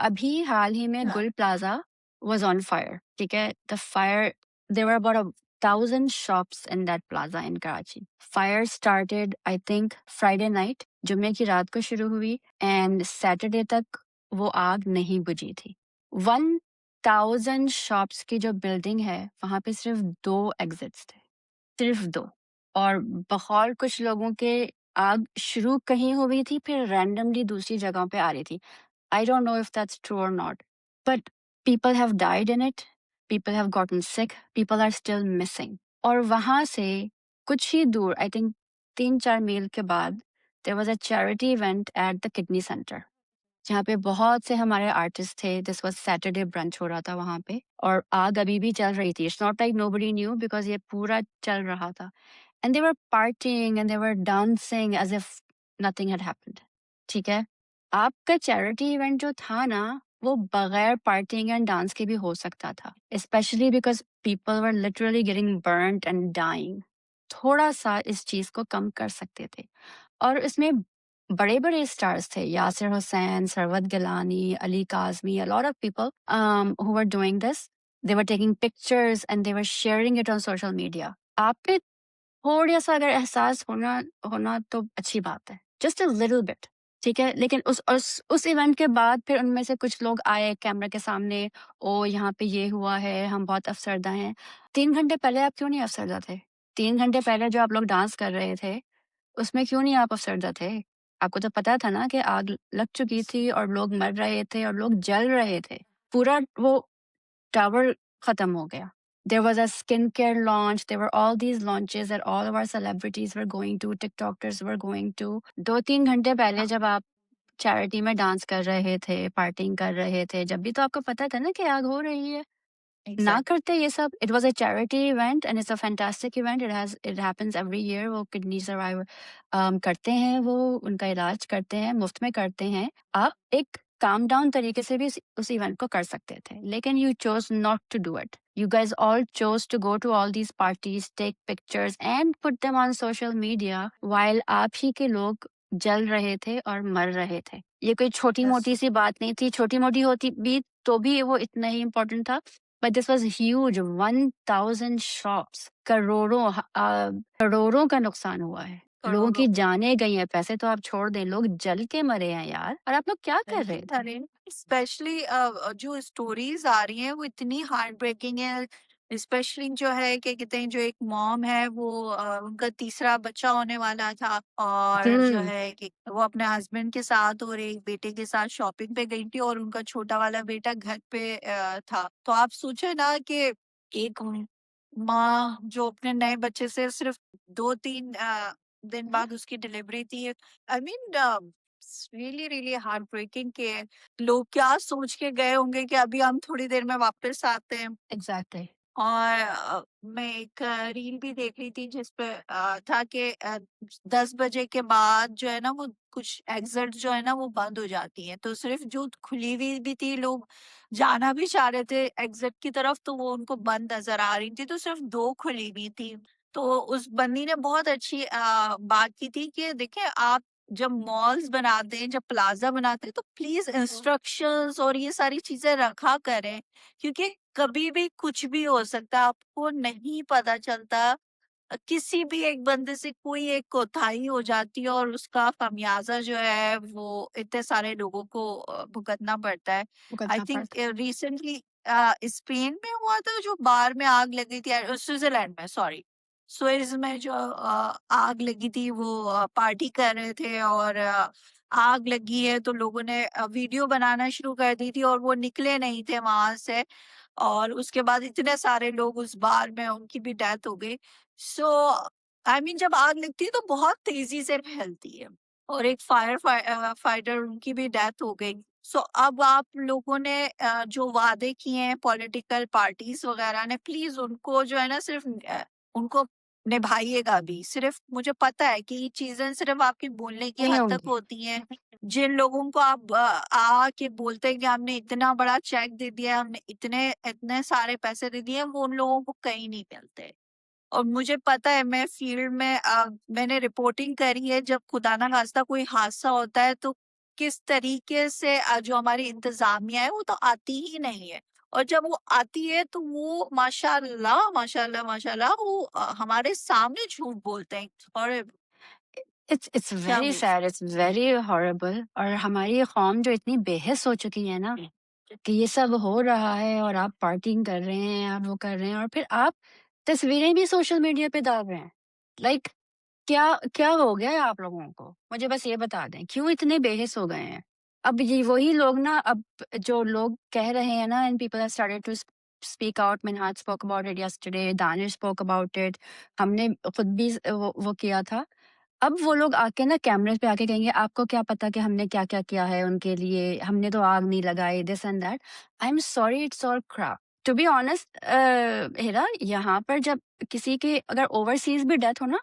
अभी हाल ही में गुल प्लाजा वाज ऑन फायर, ठीक है? The fire, there were about 1000 shops in that plaza in Karachi. Fire started, I think, Friday night, जुम्मे की रात को शुरू हुई, एंड सैटरडे तक वो आग नहीं बुझी थी। 1000 शॉप्स की जो बिल्डिंग है, वहां पे सिर्फ 2 एग्जिट्स थे, सिर्फ 2। और बहुत कुछ लोगों के आग शुरू कहीं हुई थी, फिर रैंडमली दूसरी जगहों पे आ रही थी। I don't know if that's true or not, but people have died in it, people have gotten sick, people are still missing. और वहां से कुछ ही दूर, I think 3-4 मील के बाद, there was a charity event at the kidney center, जहाँ पे बहुत से हमारे आर्टिस्ट थे। दिस वाज सैटरडे, ब्रंच हो रहा था वहां पे, और आग अभी भी चल रही थी। It's not like nobody new, because ये पूरा चल रहा था। And they were partying and they were dancing as if nothing had happened, ठीक है? आपका चैरिटी इवेंट जो था ना, वो बगैर पार्टिंग एंड डांस के भी हो सकता था, specially because people were literally getting burned and dying. थोड़ा सा इस चीज को कम कर सकते थे। और इसमें बड़े बड़े स्टार्स थे, Yasir Hussain, Sarwat Gilani, Ali Kazmi, a lot of people who were doing this. They were taking pictures and they were sharing it on social media. आप पे थोड़ा सा अगर एहसास होना होना तो अच्छी बात है, जस्ट अ लिटिल बिट, ठीक है? लेकिन उस इवेंट के बाद फिर उनमें से कुछ लोग आए कैमरा के सामने, ओ यहाँ पे ये हुआ है, हम बहुत अफसरदा हैं। 3 घंटे पहले आप क्यों नहीं अफसरदा थे? 3 घंटे पहले जो आप लोग डांस कर रहे थे, उसमें क्यों नहीं आप अफसरदा थे? आपको तो पता था ना कि आग लग चुकी थी और लोग मर रहे थे और लोग जल रहे थे। पूरा वो टावर खत्म हो गया। There was a skincare launch. There were all these launches that all of our celebrities were going to, TikTokers were going to. 2-3 घंटे पहले जब आप चैरिटी में डांस कर रहे थे, पार्टिंग कर रहे थे, जब भी तो आपको पता था ना कि आग हो रही है। ना एग्जैक्ट करते ये सब। It was a charity event and it's a fantastic event. It happens every year. वो किडनी सर्वाइवर करते हैं, वो उनका इलाज करते हैं, मुफ्त में करते हैं। आप एक काम डाउन तरीके से भी उस इवेंट को कर सकते थे, लेकिन you chose not to do it. You guys all chose to go to all these parties, take pictures and put them on social media, while आप ही के लोग जल रहे थे और मर रहे थे। ये कोई छोटी मोटी सी बात नहीं थी। छोटी मोटी होती भी तो भी वो इतना ही इम्पोर्टेंट था। But this was huge, 1000 shops, करोड़ों का नुकसान हुआ है। लोगों की करोड़ों जानें गई हैं, पैसे तो आप छोड़ दें, लोग जल के मरे हैं यार। और आप लोग क्या कर रहे थे? अरे स्पेशली जो स्टोरीज आ रही हैं वो इतनी हार्ट ब्रेकिंग है। स्पेशली जो है कि कहते हैं जो एक मॉम है वो उनका तीसरा बच्चा होने वाला था और जो हम्म। है कि वो अपने हस्बैंड के साथ और एक बेटे के साथ शॉपिंग पे गई थी और उनका छोटा वाला बेटा घर पे था। तो आप सोचे ना कि एक माँ जो अपने नए बच्चे से सिर्फ 2-3 दिन बाद उसकी डिलीवरी थी। I mean really really heartbreaking के लोग क्या सोच के गए होंगे कि अभी हम थोड़ी देर में वापस आते हैं। एग्जैक्टली। और मैं एक रील भी देख रही थी जिसपे था कि 10 बजे के बाद जो है ना वो कुछ एग्जिट जो है ना वो बंद हो जाती है। तो सिर्फ जो खुली हुई भी थी, लोग जाना भी चाह रहे थे एग्जिट की तरफ, तो वो उनको बंद नजर आ रही थी। तो सिर्फ 2 खुली हुई थी। तो उस बंदी ने बहुत अच्छी बात की थी कि देखिए, आप जब मॉल्स बनाते हैं, जब प्लाजा बनाते हैं, तो प्लीज इंस्ट्रक्शंस और ये सारी चीजें रखा करें, क्योंकि कभी भी कुछ भी हो सकता है, आपको नहीं पता चलता। किसी भी एक बंदे से कोई एक कोताही हो जाती है और उसका खामियाजा जो है वो इतने सारे लोगों को भुगतना पड़ता है। आई भुगतना थिंक पड़ता। रिसेंटली स्पेन में हुआ था जो बार में आग लगी थी, स्विट्जरलैंड में, सॉरी, स्विस में जो आग लगी थी, वो पार्टी कर रहे थे और आग लगी है तो लोगों ने वीडियो बनाना शुरू कर दी थी और वो निकले नहीं थे वहां से। और उसके बाद इतने सारे लोग उस बार में, उनकी भी डेथ हो गई। सो आई मीन जब आग लगती है तो बहुत तेजी से फैलती है और एक फाइटर उनकी भी डेथ हो गई। सो अब आप लोगों ने जो वादे किए हैं पॉलिटिकल पार्टीज वगैरह ने, प्लीज उनको जो है ना सिर्फ उनको निभाइएगा भी। सिर्फ मुझे पता है कि ये चीजें सिर्फ आपकी बोलने की नहीं हद तक होंगी। होती हैं। जिन लोगों को आप आके बोलते हैं कि हमने इतना बड़ा चेक दे दिया, हमने इतने इतने सारे पैसे दे दिए, वो उन लोगों को कहीं नहीं मिलते। और मुझे पता है, मैं फील्ड में मैंने रिपोर्टिंग करी है, जब खुदा ना खास्ता कोई हादसा होता है तो किस तरीके से जो हमारी इंतजामिया है वो तो आती ही नहीं है, और जब वो आती है तो वो माशाल्लाह माशाल्लाह माशाल्लाह वो हमारे सामने झूठ बोलते हैं। Horrible, It's क्या very बोल sad, it's very horrible. और हमारी कौम जो इतनी बेहिस हो चुकी है ना कि ये सब हो रहा है और आप पार्टिंग कर रहे हैं, आप वो कर रहे हैं और फिर आप तस्वीरें भी सोशल मीडिया पे डाल रहे हैं। लाइक क्या क्या हो गया है आप लोगों को? मुझे बस ये बता दें, क्यों इतने बेहिस हो गए हैं? अब ये वही लोग ना, अब जो लोग कह रहे हैं ना, and people have started to speak out, Minhaj spoke about it yesterday, Danish spoke about it, हमने खुद भी वो किया था। अब वो लोग आके ना कैमरेज़ पे आके कहेंगे, आपको क्या पता कि हमने क्या-क्या किया है उनके लिए, हमने तो आग नहीं लगाई, this and that. I am sorry, it's all crap. To be honest Hira, यहाँ पर जब किसी की अगर ओवरसीज़ भी डेथ हो ना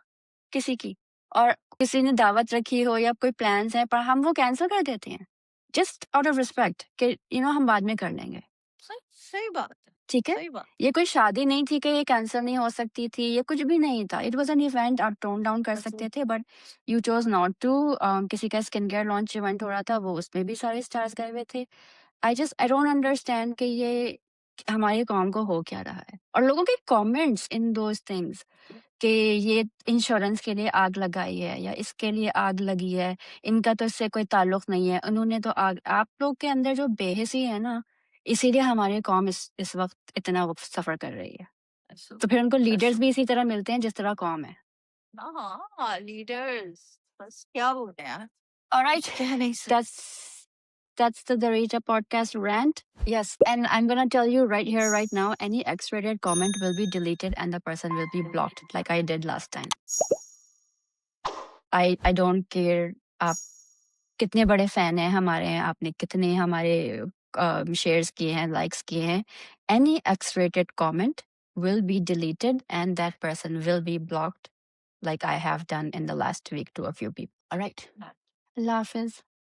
किसी की, और किसी ने दावत रखी हो या कोई प्लान्स हैं, पर हम वो कैंसल कर देते हैं। जस्ट आउट ऑफ रिस्पेक्ट कि हम बाद में कर लेंगे। सही सही बात है, ठीक है? सही बात। ये कोई शादी नहीं थी कि ये कैंसल नहीं हो सकती थी, ये कुछ भी नहीं था। इट वाज़ एन इवेंट, आप टोन डाउन कर सकते थे, but you chose not to. किसी का स्किन केयर लॉन्च इवेंट हो रहा था, वो उसमें भी सारे स्टार्स गए हुए थे। आई डोंट अंडरस्टैंड कि ये हमारी कौम को हो क्या रहा है? और लोगों के कमेंट्स इन दोज़ थिंग्स कि ये इंश्योरेंस के लिए आग लगाई है या इसके लिए आग लगी है, इनका तो इससे कोई ताल्लुक नहीं है, उन्होंने तो आग, आप लोग के अंदर जो बेहिसी है ना, इसीलिए हमारी कौम इस वक़्त इतना वो सफ़र कर रही है। तो फिर उनको लीडर्स भी इसी तरह मिलते हैं जिस तरह कौम है। हाँ, लीडर्स बस क्या बोले यार, ऑलराइट, कुछ कह नहीं सकते। that's the Darija podcast rant. Yes, and I'm gonna tell you right here, right now, any X-rated comment will be deleted and the person will be blocked, like I did last time. I don't care आप कितने बड़े fan हैं हमारे, आपने कितने हमारे shares किए हैं, लाइक्स किए हैं, any X-rated comment will be deleted and that person will be blocked, like I have done in the last week to a few people. All right. Allah Hafiz.